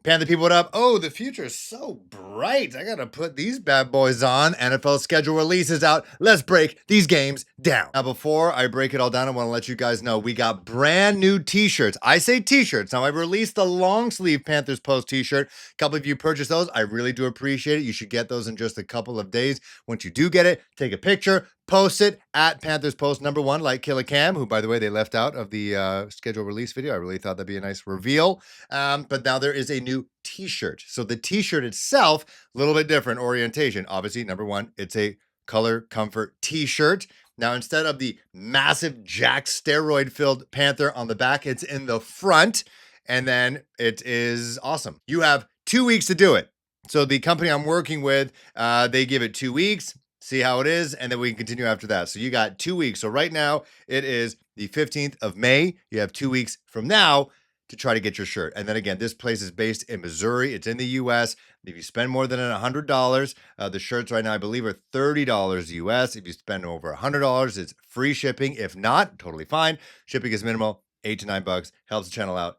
Panther people, what up? Oh, the future is so bright. I gotta put these bad boys on. NFL schedule releases out. Let's break these games down. Now, before I break it all down, I want to let you guys know we got brand new t-shirts. I say t-shirts. Now, I released the long sleeve Panthers Post t-shirt. A couple of you purchased those. I really do appreciate it. You should get those in just a couple of days. Once you do get it, take a picture, post it at Panthers Post #1, like Killer Cam, who, by the way, they left out of the schedule release video. I really thought that'd be a nice reveal. But now there is a new t-shirt. So the t-shirt itself, a little bit different orientation. Obviously, #1, it's a color comfort t-shirt. Now, instead of the massive Jack steroid-filled Panther on the back, it's in the front. And then it is awesome. You have 2 weeks to do it. So the company I'm working with, they give it 2 weeks. See how it is, and then we can continue after that. So you got 2 weeks. So right now, it is the 15th of May. You have 2 weeks from now to try to get your shirt. And then again, this place is based in Missouri. It's in the U.S. If you spend more than $100, the shirts right now, I believe, are $30 U.S. If you spend over $100, it's free shipping. If not, totally fine. Shipping is minimal, $8 to $9. Helps the channel out.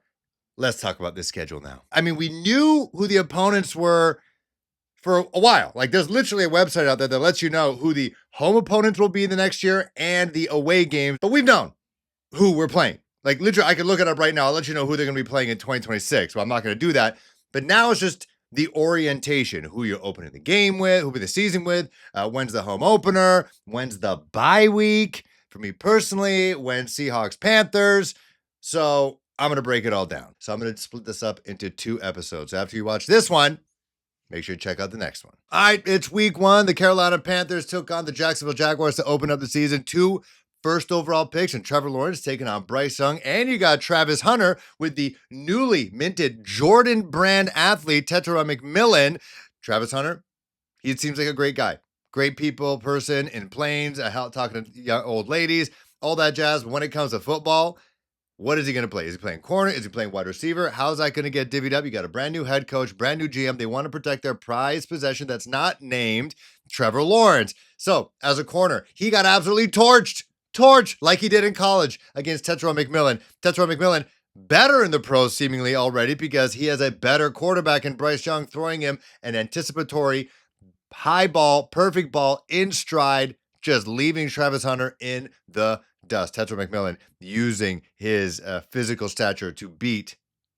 Let's talk about this schedule now. I mean, we knew who the opponents were for a while. Like, there's literally a website out there that lets you know who the home opponents will be the next year and the away games. But we've known who we're playing. Like, literally, I could look it up right now. I'll let you know who they're going to be playing in 2026. Well, I'm not going to do that. But now it's just the orientation, who you're opening the game with, who'll be the season with, when's the home opener, when's the bye week. For me personally, when Seahawks Panthers. So I'm going to break it all down. So I'm going to split this up into 2 episodes. After you watch this one, make sure you check out the next one. All right, it's week 1. The Carolina Panthers took on the Jacksonville Jaguars to open up the season. 2 first overall picks, and Trevor Lawrence taking on Bryce Young. And you got Travis Hunter with the newly minted Jordan brand athlete, Tetra McMillan. Travis Hunter, he seems like a great guy. Great people, person in planes, talking to young, old ladies, all that jazz. But when it comes to football, what is he going to play? Is he playing corner? Is he playing wide receiver? How's that going to get divvied up? You got a brand new head coach, brand new GM. They want to protect their prized possession that's not named Trevor Lawrence. So, as a corner, he got absolutely torched like he did in college against Tetra McMillan. Tetra McMillan, better in the pros seemingly already because he has a better quarterback in Bryce Young, throwing him an anticipatory high ball, perfect ball in stride, just leaving Travis Hunter in the dust. Tetra McMillan using his physical stature to beat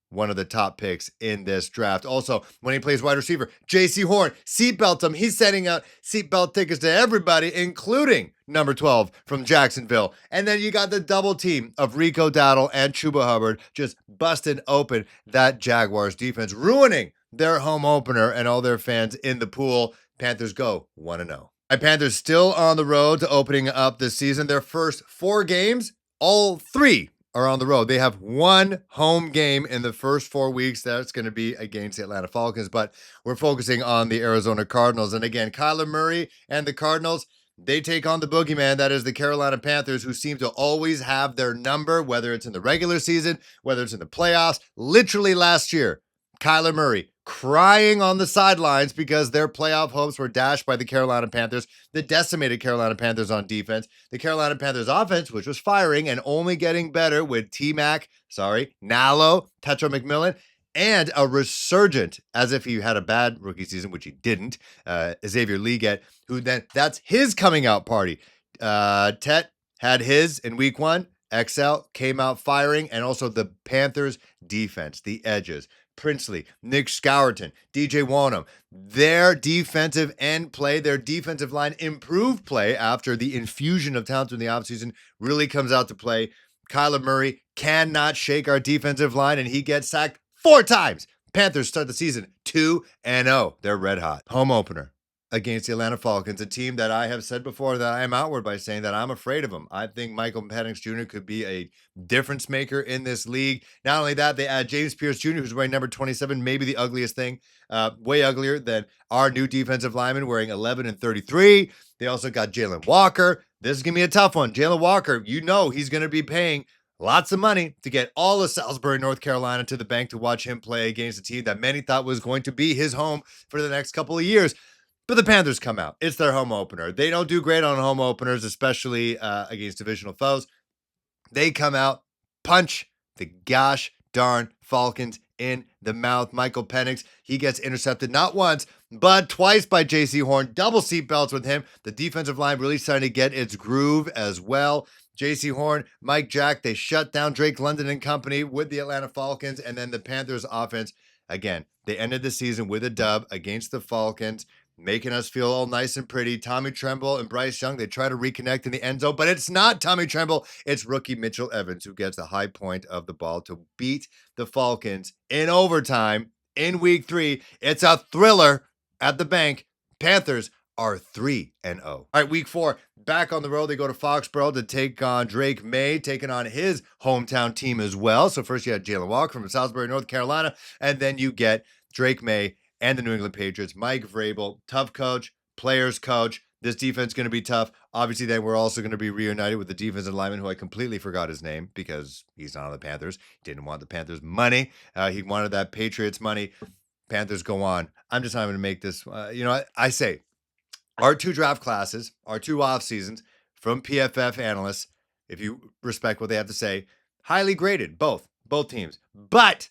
one of the top picks in this draft. Also, when he plays wide receiver, J.C. Horn, seatbelt him. He's sending out seatbelt tickets to everybody, including number 12 from Jacksonville. And then you got the double team of Rico Dowdle and Chuba Hubbard just busting open that Jaguars defense, ruining their home opener and all their fans in the pool. Panthers go 1-0. My Panthers still on the road to opening up this season. Their first 4 games, all 3 are on the road. They have 1 home game in the first 4 weeks. That's going to be against the Atlanta Falcons, but we're focusing on the Arizona Cardinals. And again, Kyler Murray and the Cardinals, they take on the boogeyman, that is the Carolina Panthers, who seem to always have their number, whether it's in the regular season, whether it's in the playoffs. Literally last year, Kyler Murray crying on the sidelines because their playoff hopes were dashed by the Carolina Panthers, the decimated Carolina Panthers on defense. The Carolina Panthers offense, which was firing and only getting better with Nalo, Tetra McMillan, and a resurgent, as if he had a bad rookie season, which he didn't, Xavier Leggett, who then, that's his coming out party. Tet had his in week 1. XL came out firing, and also the Panthers defense, the edges, Princely, Nick Scourton, DJ Wanham, their defensive end play, their defensive line improved play after the infusion of talent in the offseason really comes out to play. Kyler Murray cannot shake our defensive line, and he gets sacked 4 times. Panthers start the season 2-0. They're red hot. Home opener against the Atlanta Falcons, a team that I have said before that I am outward by saying that I'm afraid of them. I think Michael Penix Jr. could be a difference maker in this league. Not only that, they add James Pierce Jr., who's wearing number 27, maybe the ugliest thing, way uglier than our new defensive lineman wearing 11 and 33. They also got Jalen Walker. This is going to be a tough one. Jalen Walker, you know he's going to be paying lots of money to get all of Salisbury, North Carolina to the bank to watch him play against a team that many thought was going to be his home for the next couple of years. But the Panthers come out. It's their home opener. They don't do great on home openers, especially against divisional foes. They come out, punch the gosh darn Falcons in the mouth. Michael Penix, he gets intercepted not once, but twice by J.C. Horn. Double seatbelts with him. The defensive line really starting to get its groove as well. J.C. Horn, Mike Jack, they shut down Drake London and company with the Atlanta Falcons. And then the Panthers offense, again, they ended the season with a dub against the Falcons, making us feel all nice and pretty. Tommy Tremble and Bryce Young, they try to reconnect in the end zone, but it's not Tommy Tremble. It's rookie Mitchell Evans who gets the high point of the ball to beat the Falcons in overtime in week 3. It's a thriller at the bank. Panthers are 3-0. All right, week 4, back on the road. They go to Foxborough to take on Drake May, taking on his hometown team as well. So first you had Jalen Walker from Salisbury, North Carolina, and then you get Drake May and the New England Patriots. Mike Vrabel, tough coach, players coach. This defense is going to be tough. Obviously, then we're also going to be reunited with the defensive lineman, who I completely forgot his name because he's not on the Panthers. He didn't want the Panthers' money. He wanted that Patriots money. Panthers go on. I'm just not going to make this. I say our 2 draft classes, our 2 off seasons from PFF analysts, if you respect what they have to say, highly graded, both teams. But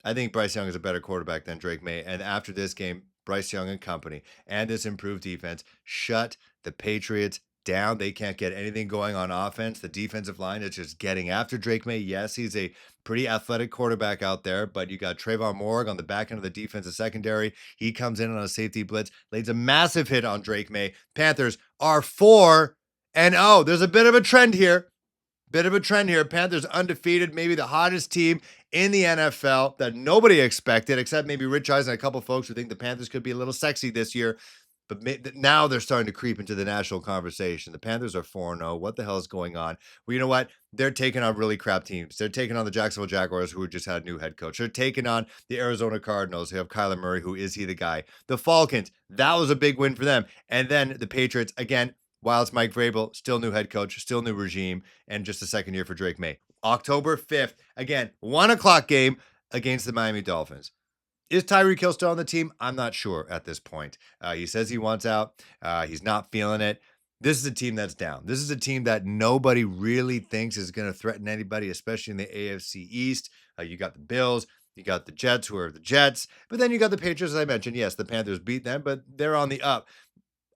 I think Bryce Young is a better quarterback than Drake May. And after this game, Bryce Young and company and this improved defense shut the Patriots down. They can't get anything going on offense. The defensive line is just getting after Drake May. Yes, he's a pretty athletic quarterback out there, but you got Trayvon Morgan on the back end of the defensive secondary. He comes in on a safety blitz, lays a massive hit on Drake May. Panthers are 4-0. There's a bit of a trend here. Panthers undefeated, maybe the hottest team in the NFL that nobody expected, except maybe Rich Eisen and a couple folks who think the Panthers could be a little sexy this year. But now they're starting to creep into the national conversation. The Panthers are 4-0. What the hell is going on? Well, you know what? They're taking on really crap teams. They're taking on the Jacksonville Jaguars, who just had a new head coach. They're taking on the Arizona Cardinals, who have Kyler Murray, who is he the guy? The Falcons, that was a big win for them. And then the Patriots, again, while it's Mike Vrabel, still new head coach, still new regime, and just a second year for Drake May. October 5th, again, 1 o'clock game against the Miami Dolphins. Is Tyreek Hill still on the team? I'm not sure at this point. He says he wants out. He's not feeling it. This is a team that's down. This is a team that nobody really thinks is going to threaten anybody, especially in the AFC East. You got the Bills. You got the Jets, who are the Jets. But then you got the Patriots, as I mentioned. Yes, the Panthers beat them, but they're on the up.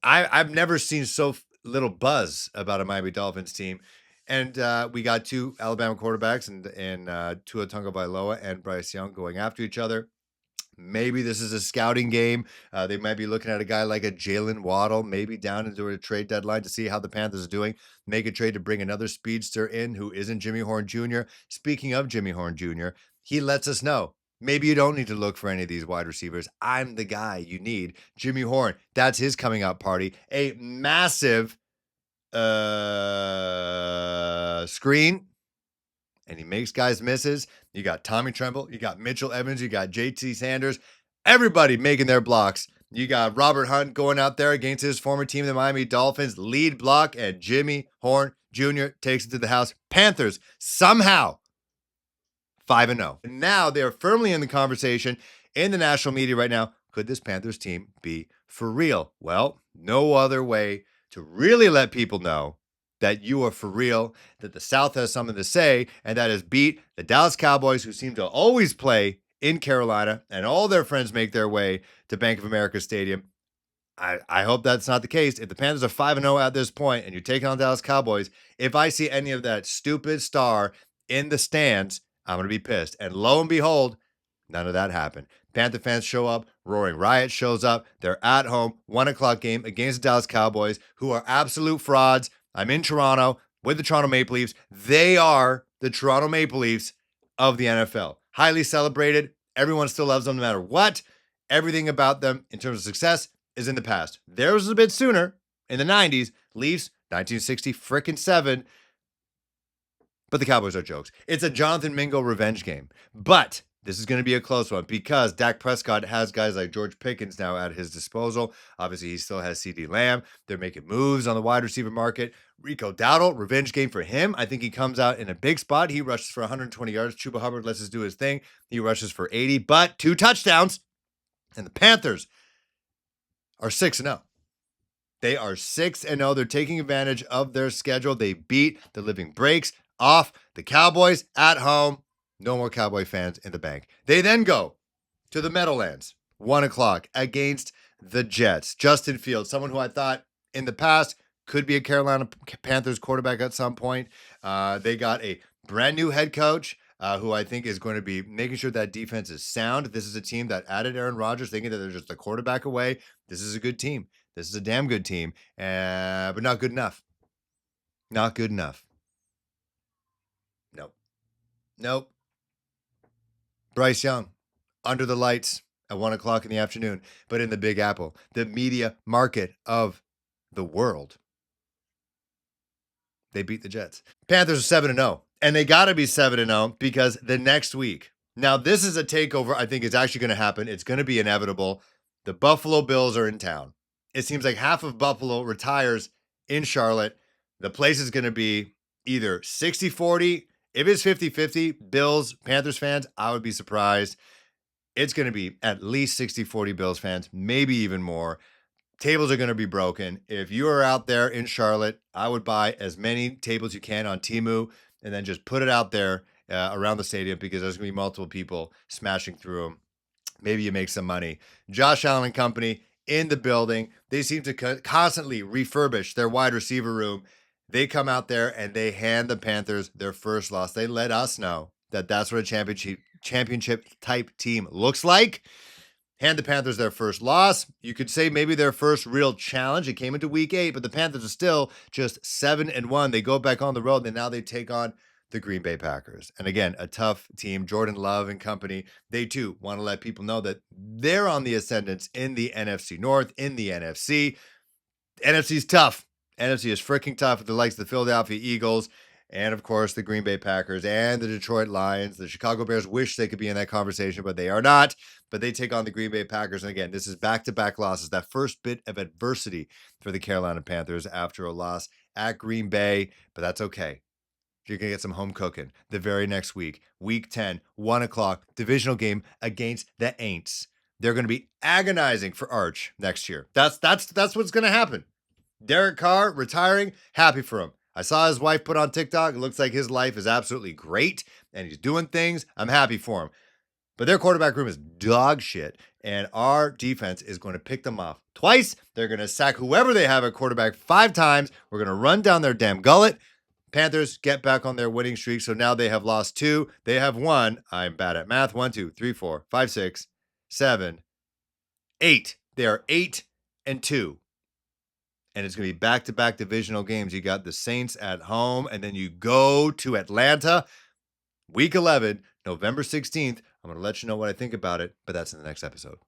I've never seen so little buzz about a Miami Dolphins team. And we got 2 Alabama quarterbacks and Tua Tagovailoa and Bryce Young going after each other. Maybe this is a scouting game. They might be looking at a guy like a Jalen Waddle, maybe down into a trade deadline to see how the Panthers are doing. Make a trade to bring another speedster in who isn't Jimmy Horn Jr. Speaking of Jimmy Horn Jr., he lets us know. Maybe you don't need to look for any of these wide receivers. I'm the guy you need. Jimmy Horn, that's his coming out party. A massive screen, and he makes guys misses. You got Tommy Tremble, you got Mitchell Evans, you got JT Sanders, everybody making their blocks. You got Robert Hunt going out there against his former team, the Miami Dolphins, lead block, and Jimmy Horn Jr. takes it to the house. Panthers somehow 5-0. And now they're firmly in the conversation in the national media right now. Could this Panthers team be for real? Well, no other way to really let people know that you are for real, that the South has something to say, and that is beat the Dallas Cowboys, who seem to always play in Carolina, and all their friends make their way to Bank of America Stadium. I hope that's not the case. If the Panthers are 5-0 at this point, and you're taking on Dallas Cowboys, if I see any of that stupid star in the stands, I'm going to be pissed. And lo and behold, none of that happened. Panther fans show up. Roaring Riot shows up. They're at home. 1 o'clock game against the Dallas Cowboys, who are absolute frauds. I'm in Toronto with the Toronto Maple Leafs. They are the Toronto Maple Leafs of the NFL. Highly celebrated. Everyone still loves them no matter what. Everything about them in terms of success is in the past. Theirs was a bit sooner in the 90s. Leafs, 1960 frickin' 7. But the Cowboys are jokes. It's a Jonathan Mingo revenge game. But this is going to be a close one because Dak Prescott has guys like George Pickens now at his disposal. Obviously, he still has CeeDee Lamb. They're making moves on the wide receiver market. Rico Dowdle, revenge game for him. I think he comes out in a big spot. He rushes for 120 yards. Chuba Hubbard lets us do his thing. He rushes for 80, but 2 touchdowns. And the Panthers are 6-0. They are 6-0. They're taking advantage of their schedule. They beat the living breaks off the Cowboys at home. No more Cowboy fans in the bank. They then go to the Meadowlands, 1 o'clock, against the Jets. Justin Fields, someone who I thought in the past could be a Carolina Panthers quarterback at some point. They got a brand new head coach who I think is going to be making sure that defense is sound. This is a team that added Aaron Rodgers, thinking that they're just a quarterback away. This is a good team. This is a damn good team, but not good enough. Not good enough. Nope. Nope. Bryce Young, under the lights at 1 o'clock in the afternoon, but in the Big Apple, the media market of the world. They beat the Jets. Panthers are 7-0, and they got to be 7-0 because the next week. Now, this is a takeover I think is actually going to happen. It's going to be inevitable. The Buffalo Bills are in town. It seems like half of Buffalo retires in Charlotte. The place is going to be either 60-40. If it's 50-50, Bills, Panthers fans, I would be surprised. It's going to be at least 60-40 Bills fans, maybe even more. Tables are going to be broken. If you are out there in Charlotte, I would buy as many tables you can on Temu and then just put it out there around the stadium because there's going to be multiple people smashing through them. Maybe you make some money. Josh Allen and company in the building. They seem to constantly refurbish their wide receiver room. They come out there and they hand the Panthers their first loss. They let us know that that's what a championship type team looks like. Hand the Panthers their first loss. You could say maybe their first real challenge. It came into week 8, but the Panthers are still just 7-1. They go back on the road, and now they take on the Green Bay Packers. And again, a tough team. Jordan Love and company, they too want to let people know that they're on the ascendance in the NFC North, in the NFC. NFC's tough. NFC is freaking tough with the likes of the Philadelphia Eagles and, of course, the Green Bay Packers and the Detroit Lions. The Chicago Bears wish they could be in that conversation, but they are not. But they take on the Green Bay Packers. And again, this is back-to-back losses. That first bit of adversity for the Carolina Panthers after a loss at Green Bay, but that's okay. You're going to get some home cooking the very next week. Week 10, 1 o'clock, divisional game against the Aints. They're going to be agonizing for Arch next year. That's what's going to happen. Derek Carr retiring, happy for him. I saw his wife put on TikTok. It looks like his life is absolutely great and he's doing things. I'm happy for him. But their quarterback room is dog shit, and our defense is going to pick them off twice. They're going to sack whoever they have at quarterback 5 times. We're going to run down their damn gullet. Panthers get back on their winning streak, so now they have lost 2. They have won. I'm bad at math. 1, 2, 3, 4, 5, 6, 7, 8. They are 8-2. And it's going to be back-to-back divisional games. You got the Saints at home, and then you go to Atlanta. Week 11, November 16th. I'm going to let you know what I think about it, but that's in the next episode.